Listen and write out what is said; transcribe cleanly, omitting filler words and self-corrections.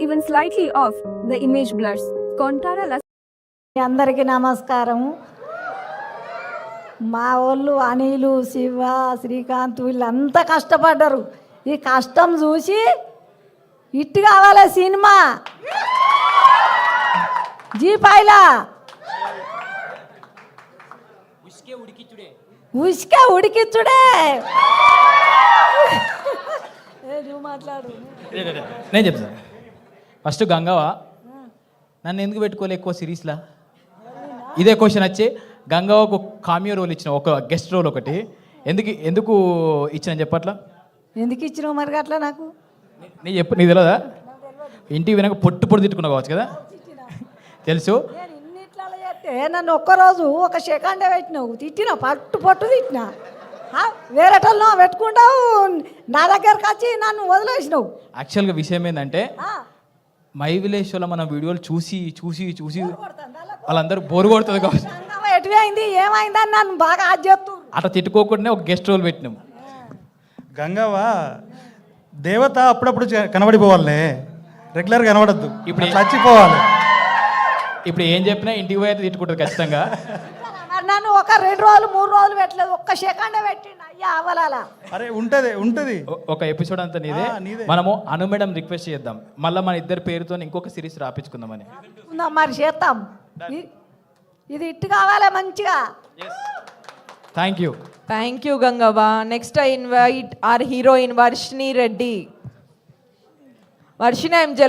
even slightly off, the image blurs. Kontara Las అందరికీ నమస్కారం. మా వాళ్ళు అనిలు, శివ, శ్రీకాంత్ వీళ్ళంతా కష్టపడ్డారు. ఈ కష్టం చూసి ఇట్టు కావాలి సినిమా జీపాయిలా ఉసుకే ఉడికిచ్చుడే. నువ్వు మాట్లాడు. నేను చెప్తాను. ఫస్ట్ గంగవ్వ నన్ను ఎందుకు పెట్టుకోలే ఎక్కువ సిరీస్లా? ఇదే క్వశ్చన్ వచ్చి గంగవ్వకు కామియో రోల్ ఇచ్చిన, ఒక గెస్ట్ రోల్ ఒకటి ఎందుకు ఇచ్చిన చెప్పట్లా? ఎందుకు ఇచ్చినావు మరి అట్లా? నాకు నీ చెప్పు, నీకు తెలియదా? ఇంటికి వినక పొట్టు తిట్టుకున్నావు కావచ్చు కదా, తెలుసు. నేను ఇన్నిట్లలో చేస్తే నన్ను ఒక్కరోజు ఒక సెకండే పెట్టినావు, తిట్టినా, పట్టు తిట్టినా. వేరేటోళ్ళు పెట్టుకుంటావు, నా దగ్గరకు వచ్చి నన్ను వదిలేసినావు. యాక్చువల్గా విషయం ఏంటంటే మై విలేజ్లో మన వీడియోలు చూసి వాళ్ళందరూ బోరు కొడుతుంది కావచ్చు. ఎటు అయింది ఏమైందని నన్ను బాగా అది చెప్తూ అట్లా తిట్టుకోకుండా ఒక గెస్ట్ రోల్ పెట్టినాము. గంగవ్వ దేవత అప్పుడప్పుడు కనబడిపోవాలి, రెగ్యులర్ కనబడద్దు. ఇప్పుడు చచ్చిపోవాలి. ఇప్పుడు ఏం చెప్పినా ఇంటికి పోయి అయితే తిట్టుకుంటుంది ఖచ్చితంగా. నన్ను ఒక 2 రోజులు 3 రోజులు పెట్టలేదు, ఒక్క సెకండే పెట్టిండు. అయ్యా అవలాలా. అరే ఉంటది ఒక ఎపిసోడ్ అంతా నీదే. మనము అను మేడం రిక్వెస్ట్ చేద్దాం, మళ్ళీ మన ఇద్దరు పేరుతో ఇంకొక సిరీస్ రాపించుకుందామని. మరి చేస్తాం. ఇది ఇట్టు కావాలి మంచిగా. Thank you Gangavva. Next I invite our heroine Varshini Reddy. Varshini, I am